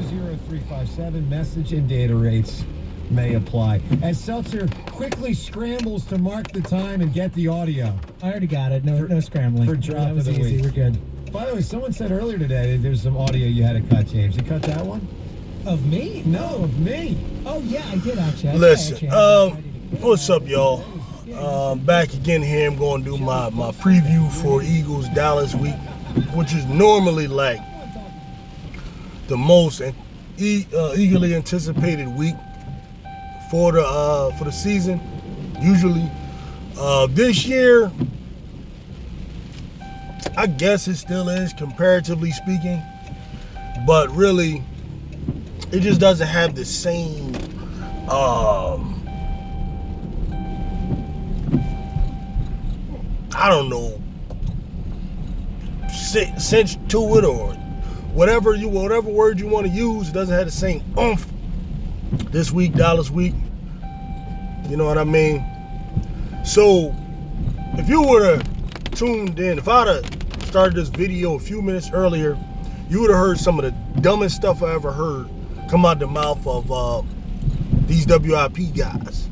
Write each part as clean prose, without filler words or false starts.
40357, message and data rates may apply. As Seltzer quickly scrambles to mark the time and get the audio. I already got it. No scrambling. For drop that was of the easy. week. We're good. By the way, someone said earlier today that there's some audio you had to cut, James. You cut that one? Of me? No, of me. Oh, yeah, I did actually. Listen, what's up, y'all? Back again here. I'm going to do my preview for Eagles Dallas week, which is normally like the most eagerly anticipated week for the season. Usually, this year, I guess it still is, comparatively speaking, but really, it just doesn't have the same I don't know, cinch to it, or whatever word you want to use. It doesn't have the same oomph this week, Dallas week. You know what I mean? So, if you would have tuned in, if I'd have started this video a few minutes earlier, you would have heard some of the dumbest stuff I ever heard come out the mouth of these WIP guys.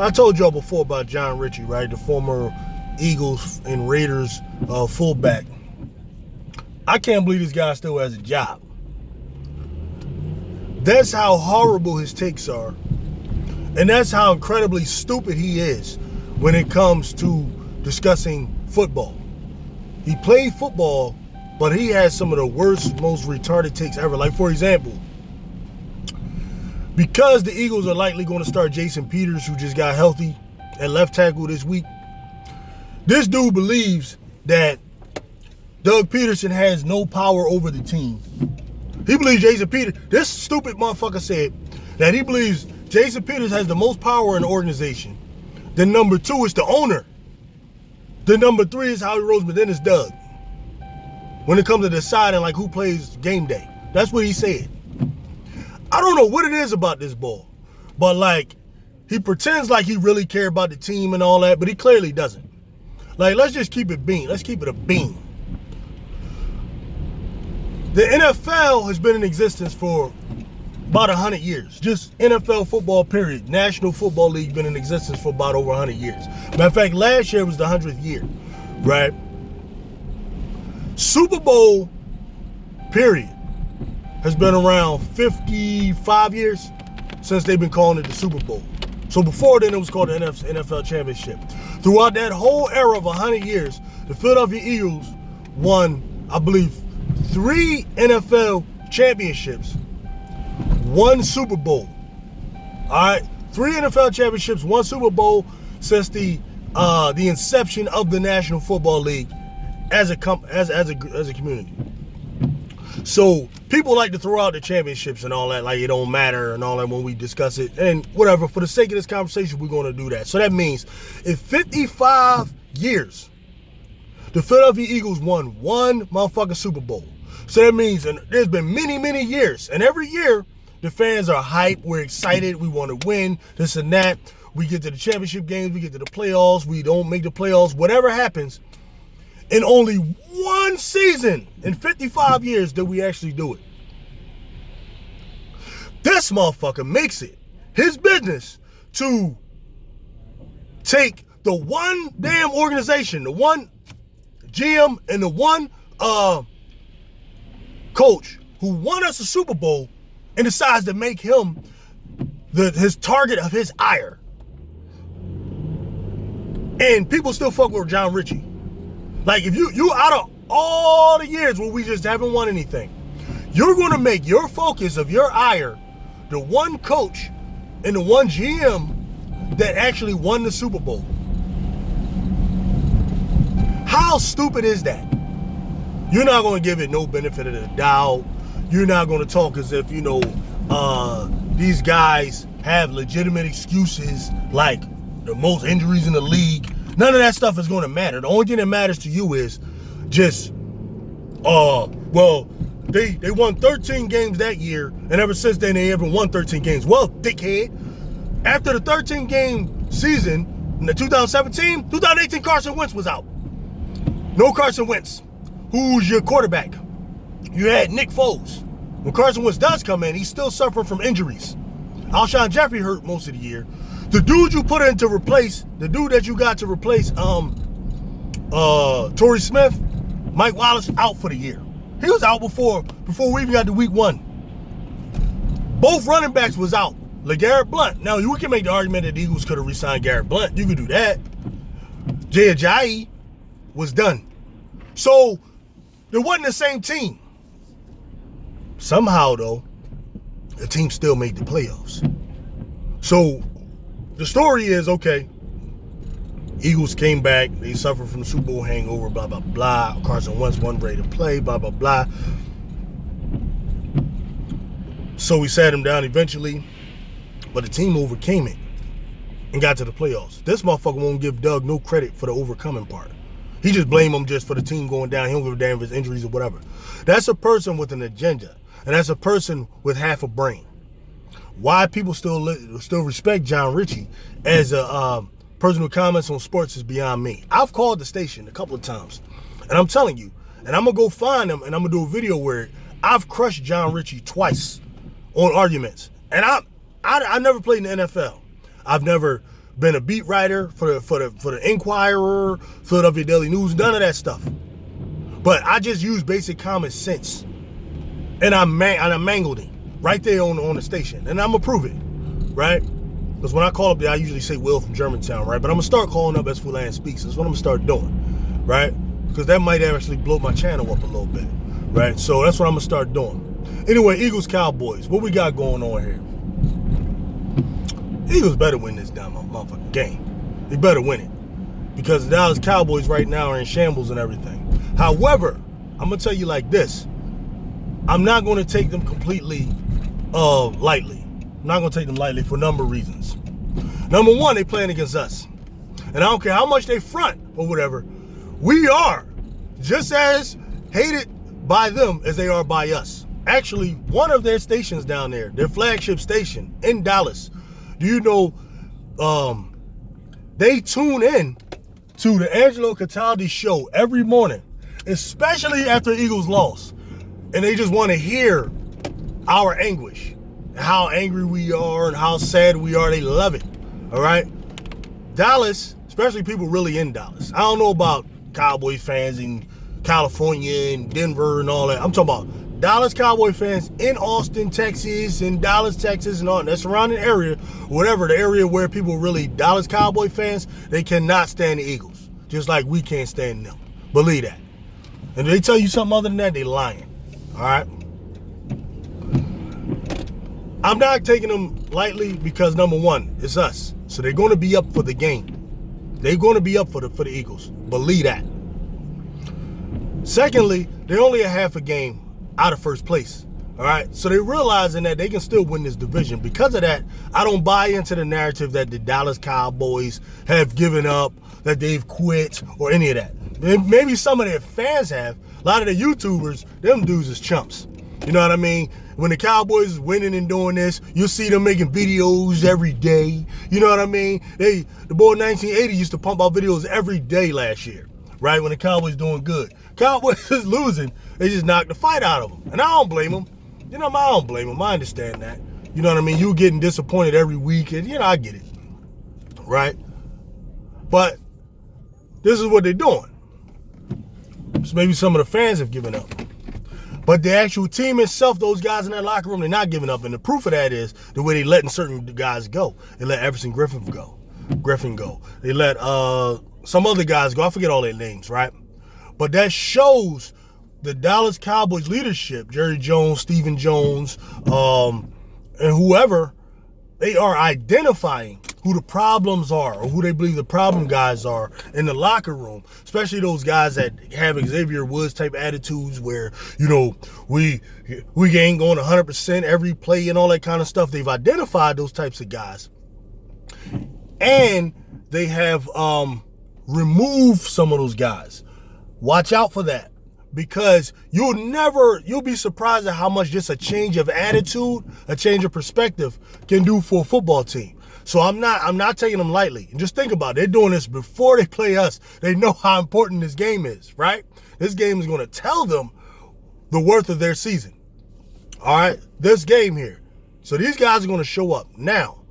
I told y'all before about John Ritchie, right? The former Eagles and Raiders fullback. I can't believe this guy still has a job. That's how horrible his takes are. And that's how incredibly stupid he is when it comes to discussing football. He played football, but he has some of the worst, most retarded takes ever. Like, for example, because the Eagles are likely going to start Jason Peters, who just got healthy at left tackle this week, this dude believes that Doug Peterson has no power over the team. He believes Jason Peters, this stupid motherfucker said that he believes Jason Peters has the most power in the organization. Then number 2 is the owner. Then number 3 is Howie Roseman. Then it's Doug. When it comes to deciding like who plays game day. That's what he said. I don't know what it is about this ball, but like, he pretends like he really cares about the team and all that, but he clearly doesn't. Like, let's just keep it bean. Let's keep it a bean. The NFL has been in existence for about 100 years. Just NFL football, period. National Football League been in existence for about over 100 years. Matter of fact, last year was the 100th year, right? Super Bowl, period, has been around 55 years since they've been calling it the Super Bowl. So before then, it was called the NFL Championship. Throughout that whole era of 100 years, the Philadelphia Eagles won, I believe, 3 NFL championships, 1 Super Bowl. All right, 3 NFL championships, 1 Super Bowl since the inception of the National Football League as a community. So people like to throw out the championships and all that, like it don't matter and all that when we discuss it. And whatever, for the sake of this conversation, we're going to do that. So that means in 55 years, the Philadelphia Eagles won 1 motherfucking Super Bowl. So that means, and there's been many, many years. And every year, the fans are hyped. We're excited. We want to win, this and that. We get to the championship games. We get to the playoffs. We don't make the playoffs. Whatever happens. In only 1 season in 55 years did we actually do it. This motherfucker makes it his business to take the one damn organization, the one GM and the one coach who won us a Super Bowl and decides to make him his target of his ire. And people still fuck with John Ritchie. Like, if you out of all the years where we just haven't won anything, you're going to make your focus of your ire the one coach and the one GM that actually won the Super Bowl. How stupid is that? You're not going to give it no benefit of the doubt. You're not going to talk as if, these guys have legitimate excuses like the most injuries in the league. None of that stuff is going to matter. The only thing that matters to you is just, they won 13 games that year, and ever since then they haven't won 13 games. Well, dickhead, after the 13-game season in the 2018, Carson Wentz was out. No Carson Wentz. Who's your quarterback? You had Nick Foles, When Carson Wentz does come in, he's still suffering from injuries. Alshon Jeffrey hurt most of the year. The dude you put in to replace, the dude that you got to replace Torrey Smith, Mike Wallace, out for the year. He was out before we even got to week 1. Both running backs was out. LeGarrette Blount. Now, you can make the argument that the Eagles could have re-signed Garrett Blount. You could do that. Jay Ajayi was done. So, it wasn't the same team. Somehow, though, the team still made the playoffs. So, the story is, okay, Eagles came back. They suffered from the Super Bowl hangover, blah, blah, blah. Carson Wentz wasn't ready to play, blah, blah, blah. So we sat him down eventually, but the team overcame it and got to the playoffs. This motherfucker won't give Doug no credit for the overcoming part. He just blame him just for the team going down. He don't give a damn if it's injuries or whatever. That's a person with an agenda, and that's a person with half a brain. Why people still respect John Ritchie as a person who comments on sports is beyond me. I've called the station a couple of times, and I'm telling you, and I'm going to go find him, and I'm going to do a video where I've crushed John Ritchie twice on arguments. And I never played in the NFL. I've never been a beat writer for the Inquirer, Philadelphia Daily News, none of that stuff. But I just use basic common sense, and I mangled him right there on the station, and I'm gonna prove it, right? Because when I call up there, I usually say Will from Germantown, right? But I'm gonna start calling up as Fulan Speaks. That's what I'm gonna start doing, right? Because that might actually blow my channel up a little bit, right? So that's what I'm gonna start doing. Anyway, Eagles Cowboys, what we got going on here? Eagles better win this damn motherfucking game. They better win it. Because the Dallas Cowboys right now are in shambles and everything. However, I'm going to tell you like this. I'm not going to take them completely lightly. I'm not going to take them lightly for a number of reasons. Number one, they playing against us. And I don't care how much they front or whatever. We are just as hated by them as they are by us. Actually, one of their stations down there, their flagship station in Dallas, do you know they tune in to the Angelo Cataldi show every morning, especially after Eagles loss. And they just want to hear our anguish, how angry we are and how sad we are. They love it, all right? Dallas, especially people really in Dallas. I don't know about Cowboys fans in California and Denver and all that. I'm talking about Dallas Cowboy fans in Austin, Texas, and Dallas, Texas, and all that surrounding area, whatever, the area where people really Dallas Cowboy fans, they cannot stand the Eagles, just like we can't stand them. Believe that. And if they tell you something other than that, they lying. All right? I'm not taking them lightly because, number one, it's us. So they're going to be up for the game. They're going to be up for the Eagles. Believe that. Secondly, they're only a half a game out of first place. All right, so they're realizing that they can still win this division. Because of that, I don't buy into the narrative that the Dallas Cowboys have given up, that they've quit, or any of that. Maybe some of their fans have. A lot of the YouTubers, them dudes is chumps. You know what I mean? When the Cowboys is winning and doing this, you'll see them making videos every day. You know what I mean? The boy 1980 used to pump out videos every day last year, right? When the Cowboys doing good. Cowboys is losing, they just knocked the fight out of them. And I don't blame them. You know, I don't blame them. I understand that. You know what I mean? You getting disappointed every week, and, you know, I get it. Right? But this is what they're doing. So maybe some of the fans have given up. But the actual team itself, those guys in that locker room, they're not giving up. And the proof of that is the way they're letting certain guys go. They let Everson Griffin go. They let some other guys go. I forget all their names, right? But that shows the Dallas Cowboys leadership, Jerry Jones, Stephen Jones, and whoever, they are identifying who the problems are or who they believe the problem guys are in the locker room, especially those guys that have Xavier Woods type attitudes where, you know, we ain't going 100% every play and all that kind of stuff. They've identified those types of guys. And they have removed some of those guys. Watch out for that, because you'll be surprised at how much just a change of attitude, a change of perspective can do for a football team. So I'm not taking them lightly. And just think about it. They're doing this before they play us. They know how important this game is, right? This game is going to tell them the worth of their season. All right, this game here. So these guys are going to show up. Now,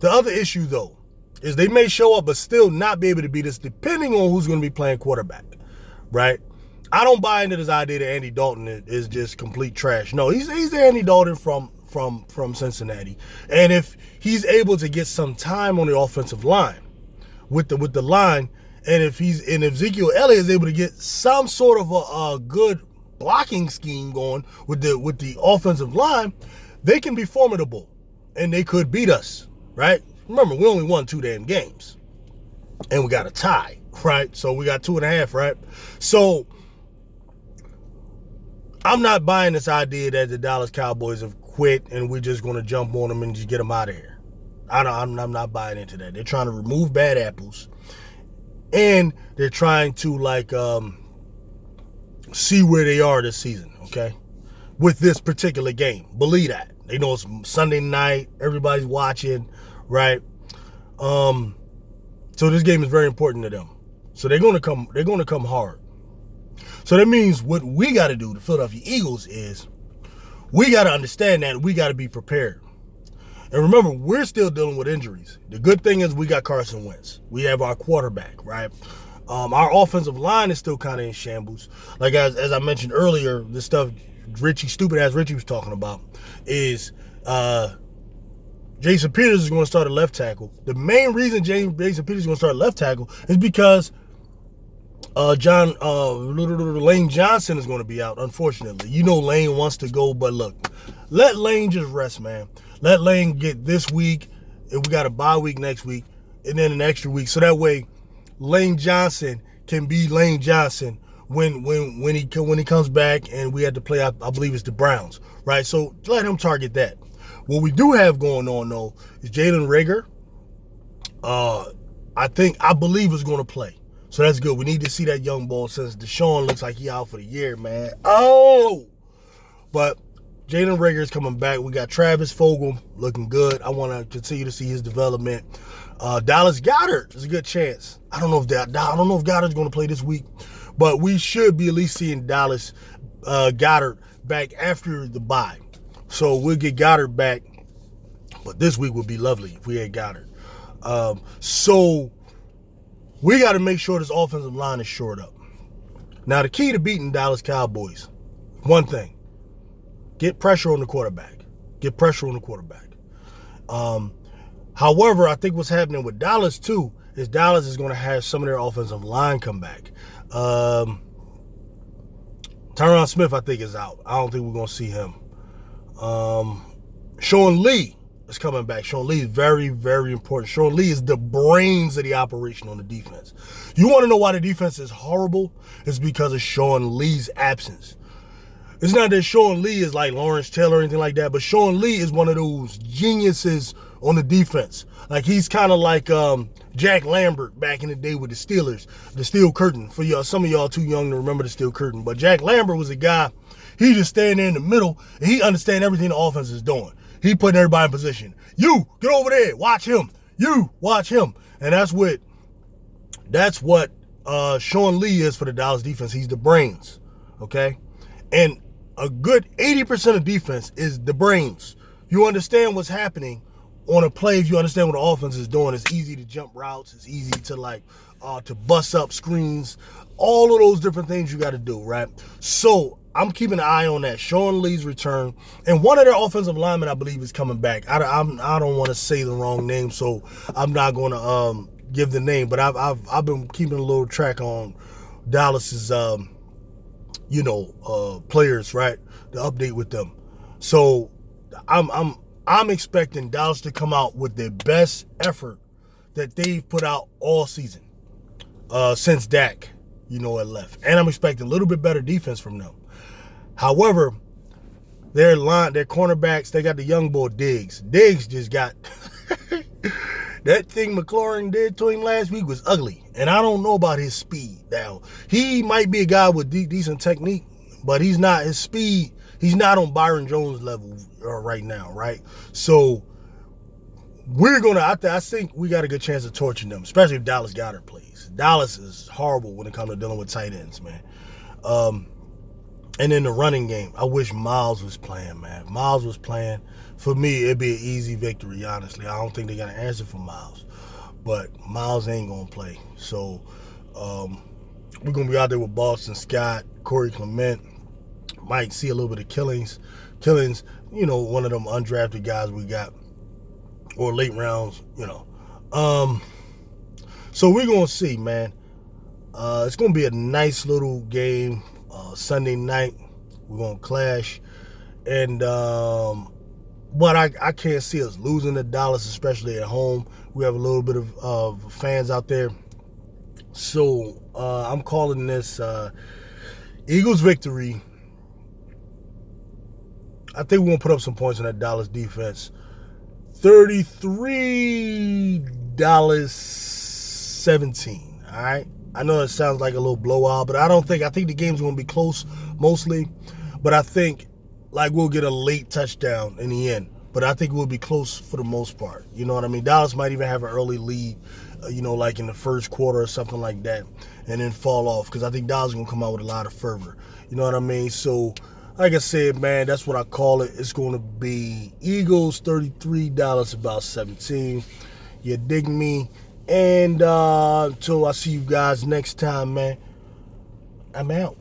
the other issue, though, is they may show up but still not be able to beat us depending on who's going to be playing quarterback, right? I don't buy into this idea that Andy Dalton is just complete trash. No, he's the Andy Dalton from Cincinnati. And if he's able to get some time on the offensive line with the line, and if Ezekiel Elliott is able to get some sort of a good blocking scheme going with the offensive line, they can be formidable and they could beat us, right? Remember, we only won 2 damn games and we got a tie, right? So we got 2.5, right? So I'm not buying this idea that the Dallas Cowboys have quit and we're just going to jump on them and just get them out of here. I'm not buying into that. They're trying to remove bad apples, and they're trying to see where they are this season, okay? With this particular game. Believe that. They know it's Sunday night, everybody's watching, right? So this game is very important to them. So they're going to come hard. So that means what we got to do, the Philadelphia Eagles, is we got to understand that we got to be prepared. And remember, we're still dealing with injuries. The good thing is we got Carson Wentz. We have our quarterback, right? Our offensive line is still kind of in shambles. Like as I mentioned earlier, the stuff stupid ass Richie was talking about is Jason Peters is going to start at left tackle. The main reason Jason Peters is going to start at left tackle is because Lane Johnson is going to be out, unfortunately. You know Lane wants to go, but look, let Lane just rest, man. Let Lane get this week, and we got a bye week next week, and then an extra week. So that way, Lane Johnson can be Lane Johnson when he comes back, and we had to play, I believe it's the Browns, right? So let him target that. What we do have going on, though, is Jalen Rhaegar. I believe is going to play. So that's good. We need to see that young ball since Deshaun looks like he out for the year, man. Oh! But Jalen Rhaegar is coming back. We got Travis Fulgham looking good. I want to continue to see his development. Dallas Goedert is a good chance. I don't know if Goedert's going to play this week, but we should be at least seeing Dallas Goedert back after the bye. So we'll get Goedert back, but this week would be lovely if we had Goedert. So we got to make sure this offensive line is shored up. Now, the key to beating Dallas Cowboys, one thing, get pressure on the quarterback. Get pressure on the quarterback. However, I think what's happening with Dallas, too, is Dallas is going to have some of their offensive line come back. Tyron Smith, I think, is out. I don't think we're going to see him. Sean Lee is coming back. Sean Lee is very, very important. Sean Lee is the brains of the operation on the defense. You want to know why the defense is horrible? It's because of Sean Lee's absence. It's not that Sean Lee is like Lawrence Taylor or anything like that, but Sean Lee is one of those geniuses on the defense. Like he's kind of like Jack Lambert back in the day with the Steelers, the Steel Curtain. For y'all, some of y'all too young to remember the Steel Curtain, but Jack Lambert was a guy. He just standing there in the middle and he understand everything the offense is doing. He putting everybody in position. You get over there, watch him. You watch him, and that's what Sean Lee is for the Dallas defense. He's the brains, okay, and a good 80% of defense is the brains. You understand what's happening on a play. If you understand what the offense is doing, it's easy to jump routes. It's easy to to bust up screens. All of those different things you got to do, right? So I'm keeping an eye on that. Sean Lee's return. And one of their offensive linemen, I believe, is coming back. I don't want to say the wrong name, so I'm not going to give the name. But I've been keeping a little track on Dallas's players, right? The update with them. So I'm expecting Dallas to come out with their best effort that they've put out all season since Dak, had left. And I'm expecting a little bit better defense from them. However, their cornerbacks, they got the young boy Diggs. Diggs just got that thing McLaurin did to him last week was ugly. And I don't know about his speed. Now, he might be a guy with decent technique, but he's not his speed. He's not on Byron Jones level right now, right? So I think we got a good chance of torching them, especially if Dallas Goedert plays. Dallas is horrible when it comes to dealing with tight ends, man. And in the running game, I wish Miles was playing, man. If Miles was playing, for me, it'd be an easy victory, honestly. I don't think they got an answer for Miles. But Miles ain't going to play. So we're going to be out there with Boston Scott, Corey Clement. Might see a little bit of Killings, one of them undrafted guys we got. Or late rounds, So we're going to see, man. It's going to be a nice little game. Sunday night, we're going to clash. And but I can't see us losing to Dallas, especially at home. We have a little bit of fans out there. So I'm calling this Eagles victory. I think we're going to put up some points on that Dallas defense. 33, Dallas 17. All right? I know it sounds like a little blowout, but I think the game's going to be close mostly. But I think we'll get a late touchdown in the end. But I think we'll be close for the most part. You know what I mean? Dallas might even have an early lead, like in the first quarter or something like that, and then fall off because I think Dallas is going to come out with a lot of fervor. You know what I mean? So, like I said, man, that's what I call it. It's going to be Eagles 33, Dallas about 17. You dig me? And until I see you guys next time, man, I'm out.